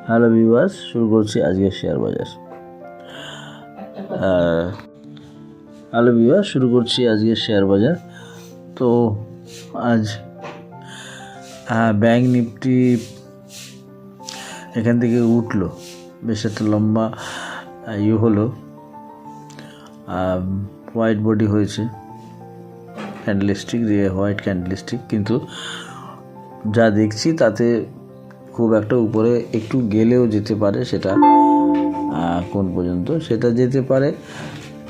Hello viewers, শুরু করছি আজকের শেয়ার বাজার। তো আজ ব্যাংক নিফটি এখান থেকে উঠলো, বেশ একটা লম্বা হলো, হোয়াইট বডি হয়েছে, ক্যান্ডেলস্টিক দিয়ে হোয়াইট ক্যান্ডেলস্টিক, কিন্তু যা দেখছি তাতে খুব একটা উপরে একটু গেলেও যেতে পারে। সেটা কোন পর্যন্ত? সেটা যেতে পারে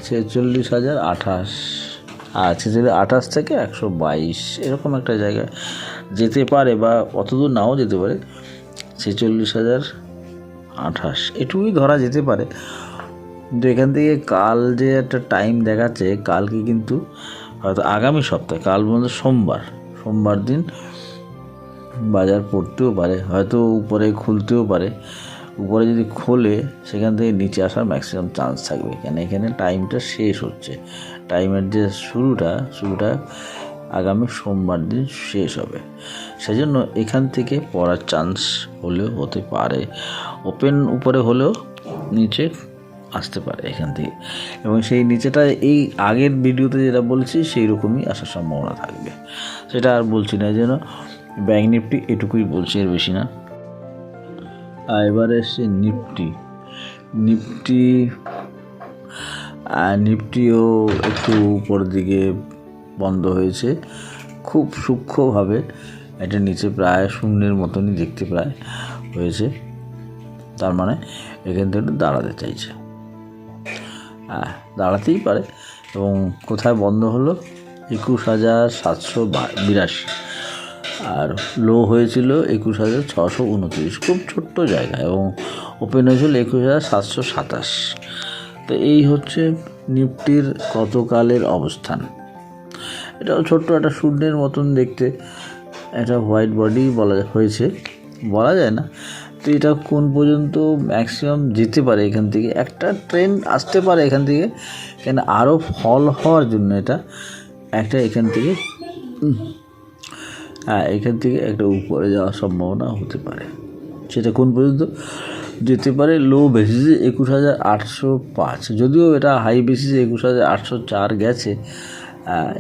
46,028, 46,028 থেকে 122 এরকম একটা জায়গায় যেতে পারে, বা অতদূর নাও যেতে পারে। 46,028 এটুকুই ধরা যেতে পারে। কিন্তু এখান থেকে কাল যে একটা টাইম দেখাচ্ছে, কালকে কিন্তু হয়তো আগামী সপ্তাহে, কাল বলতে সোমবার দিন বাজার পড়তেও পারে, হয়তো উপরে খুলতেও পারে। উপরে যদি খোলে সেখান থেকে নিচে আসার ম্যাক্সিমাম চান্স থাকবে, কেন এখানে টাইমটা শেষ হচ্ছে। টাইমের যে শুরুটা আগামী সোমবার দিন শেষ হবে। সেজন্য এখান থেকে পড়ার চান্স হলেও হতে পারে, ওপেন উপরে হলেও নিচে আসতে পারে এখান থেকে। এবং সেই নিচেটা এই আগের ভিডিওতে যেটা বলছি সেই রকমই আসার সম্ভাবনা থাকবে। সেটা আর বলছি না, যেন ব্যাংক নিফটি এটুকুই বলছি, এর বেশি না। এবারে এসছে নিফটিও একটু উপরের দিকে বন্ধ হয়েছে, খুব সূক্ষ্মভাবে। এটা নিচে প্রায় শূন্যের মতনই দেখতে প্রায় হয়েছে, তার মানে এখান থেকে একটু দাঁড়াতে চাইছে। দাঁড়াতেই পারে। এবং কোথায় বন্ধ হলো? 21,782, আর লো হয়েছিল 21,629, খুব ছোট্ট জায়গা, এবং ওপেন হয়েছিল 21,727। তো এই হচ্ছে নিফটির গতকালের অবস্থান। এটাও ছোট্ট একটা শূন্যের মতন দেখতে, এটা হোয়াইট বডি বলা যায় না। তো এটা কোন পর্যন্ত ম্যাক্সিমাম যেতে পারে? এখান থেকে একটা ট্রেন্ড আসতে পারে এখান থেকে, কেন আরও ফল হওয়ার জন্য এটা একটা এখান থেকে একটা উপরে যাওয়ার সম্ভাবনা হতে পারে। সেটা কোন পর্যন্ত যেতে পারে? লো বেসিসে 21,805, যদিও এটা হাই বেসিসে 21,804 গেছে,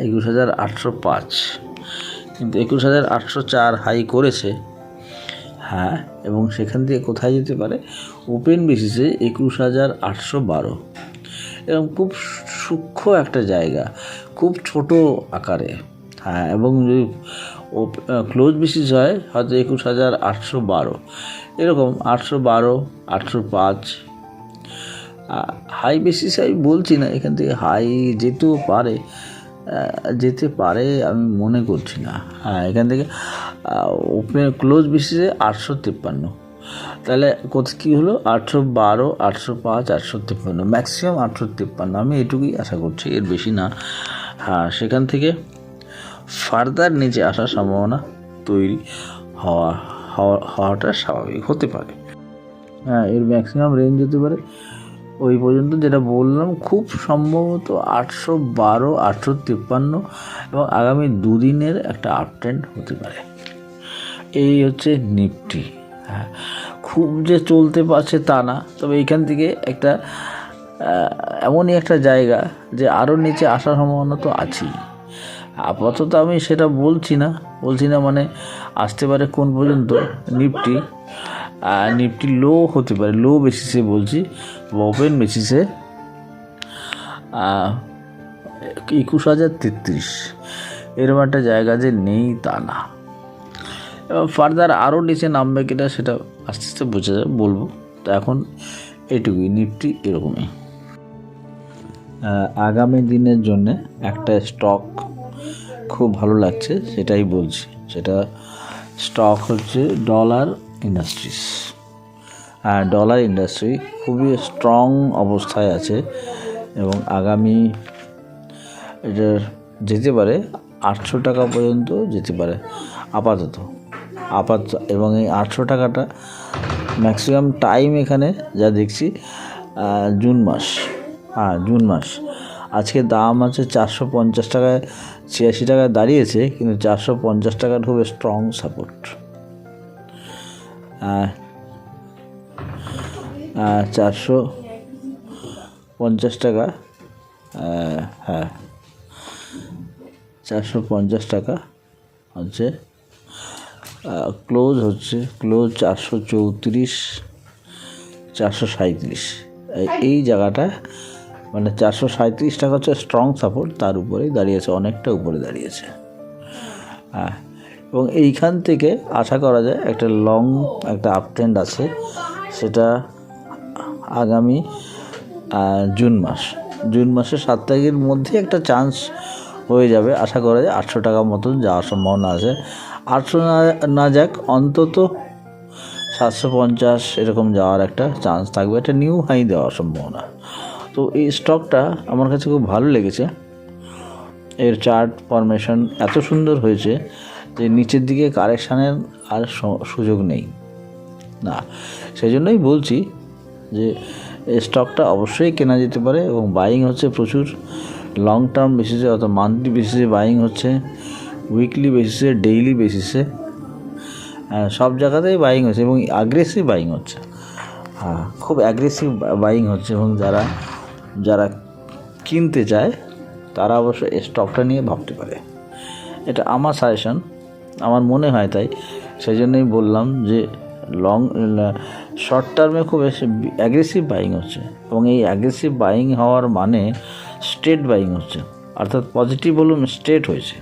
21,805, কিন্তু 21,804 হাই করেছে। এবং সেখান থেকে কোথায় যেতে পারে? ওপেন বেসিসে 21,812, এরকম খুব সূক্ষ্ম একটা জায়গা, খুব ছোট আকারে। এবং যদি ক্লোজ বেসিস হয় হয়তো 21,812, এরকম 812, 805। হাই বেসিস আমি বলছি না, এখান থেকে হাই যেতে পারে আমি মনে করছি না। এখান থেকে ওপেন ক্লোজ বেসিসে 853, তাহলে কী হলো? 812, 805, 853, ম্যাক্সিমাম 853, আমি এটুকুই আশা করছি, এর বেশি না। সেখান থেকে ফার্দার নিচে আসার সম্ভাবনা তৈরি হওয়াটা স্বাভাবিক হতে পারে। এর ম্যাক্সিমাম রেঞ্জ হতে পারে ওই পর্যন্ত, যেটা বললাম, খুব সম্ভবত 812, 853, এবং আগামী দুদিনের একটা আপ ট্রেন্ড হতে পারে। এই হচ্ছে নিফটি। খুব যে চলতে পারছে তা না, তবে এইখান থেকে একটা এমনই একটা জায়গা যে আরও নিচে আসার সম্ভাবনা তো আছেই। আপাতত আমি সেটা বলছি না মানে আসতে পারে কোন পর্যন্ত? নিফটি লো হতে পারে, লো বেসিসে বলছি, ওপেন বেসিসে 21,033, এরকম একটা জায়গা যে নেই তা না। এবং ফার্দার আরও নিচে নামবে কিনা সেটা আস্তে আস্তে বলবো। তো এখন এটুকুই, নিফটি এরকমই। আগামী দিনের জন্য একটা স্টক খুব ভালো লাগছে, সেটাই বলছি। সেটা স্টক হচ্ছে ডলার ইন্ডাস্ট্রি। খুবই স্ট্রং অবস্থায় আছে, এবং আগামী এটা যেতে পারে 800 টাকা পর্যন্ত যেতে পারে আপাতত। এবং এই 800 টাকাটা ম্যাক্সিমাম টাইম এখানে যা দেখছি জুন মাস। আজকে দাম আছে 450 টাকায়, 86 টাকায় দাঁড়িয়েছে, কিন্তু 450 টাকার খুব স্ট্রং সাপোর্ট। 450 টাকা, হ্যাঁ 450 টাকা হচ্ছে। ক্লোজ 434, 437, এই জায়গাটা মানে 437 টাকা হচ্ছে স্ট্রং সাপোর্ট, তার উপরেই দাঁড়িয়েছে, অনেকটা উপরে দাঁড়িয়েছে। হ্যাঁ, এবং এইখান থেকে আশা করা যায় একটা লং একটা আপ ট্রেন্ড আছে, সেটা আগামী জুন মাসের 7 তারিখের মধ্যে একটা চান্স হয়ে যাবে। আশা করা যায় 800 টাকা মতন যাওয়ার সম্ভাবনা আছে। 800 না যাক, অন্তত 750 এরকম যাওয়ার একটা চান্স থাকবে, একটা নিউ হাই দেওয়ার সম্ভাবনা। তো এই স্টকটা আমার কাছে খুব ভালো লেগেছে। এর চার্ট ফরমেশন এত সুন্দর হয়েছে যে নিচের দিকে কারেকশানের আর সুযোগ নেই না। সেই জন্যই বলছি যে এই স্টকটা অবশ্যই কেনা যেতে পারে, এবং বাইং হচ্ছে প্রচুর লং টার্ম বেসিসে, অর্থাৎ মান্থলি বেসিসে বাইং হচ্ছে, উইকলি বেসিসে, ডেইলি বেসিসে, সব জায়গাতেই বাইং হচ্ছে এবং অ্যাগ্রেসিভ বাইং হচ্ছে। হ্যাঁ, খুব অ্যাগ্রেসিভ বাইং হচ্ছে, এবং যারা কিনতে চায় তারা অবশ্য এই স্টকটা নিয়ে ভাবতে পারে। এটা আমার সাজেশন, আমার মনে হয় তাই। সেই জন্যই বললাম যে শর্ট টার্মে খুব অ্যাগ্রেসিভ বাইং হচ্ছে, এবং এই অ্যাগ্রেসিভ বাইং হওয়ার মানে স্ট্রেট বাইং হচ্ছে, অর্থাৎ পজিটিভ বলুন স্ট্রেট হয়েছে।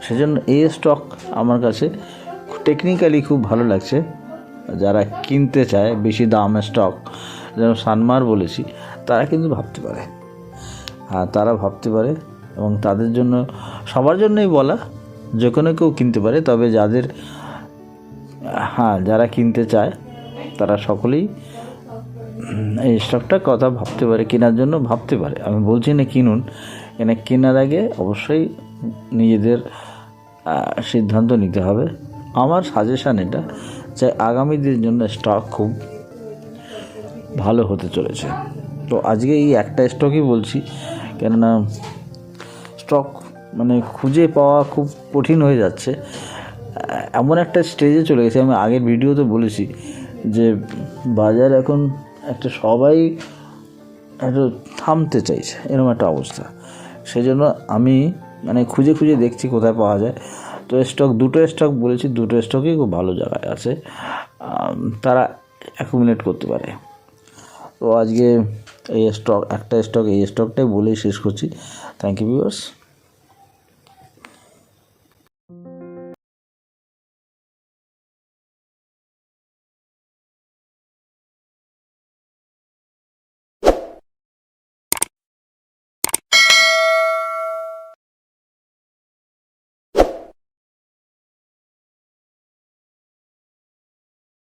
সেজন্য এই স্টক আমার কাছে টেকনিক্যালি খুব ভালো লাগছে। যারা কিনতে চায় বেশি দামের স্টক, যেমন সানমার বলেছি, তারা কিন্তু ভাবতে পারে। হ্যাঁ, তারা ভাবতে পারে, এবং তাদের জন্য, সবার জন্যই বলা, যে কোনো কেউ কিনতে পারে। তবে যারা কিনতে চায় তারা সকলেই এই স্টকটার কথা ভাবতে পারে, কেনার জন্য ভাবতে পারে। আমি বলছি না কিনুন, কেনার আগে অবশ্যই নিজেদের সিদ্ধান্ত নিতে হবে। আমার সাজেশান এটা যে আগামী দিনের জন্য স্টক খুব ভালো হতে চলেছে। তো আজকে এই একটা স্টকই বলছি, কেননা স্টক মানে খুঁজে পাওয়া খুব কঠিন হয়ে যাচ্ছে, এমন একটা স্টেজে চলে গেছে। আমি আগের ভিডিওতে বলেছি যে বাজার এখন একটা সবাই একটু থামতে চাইছে, এরকম একটা অবস্থা। সেই জন্য আমি খুঁজে দেখছি কোথায় পাওয়া যায়। তো দুটো স্টক বলেছি, দুটো স্টকই খুব ভালো জায়গায় আছে, তারা অ্যাকুমুলেট করতে পারে। তো আজকে এই স্টকটাই বলেই শেষ করছি। Thank you viewers.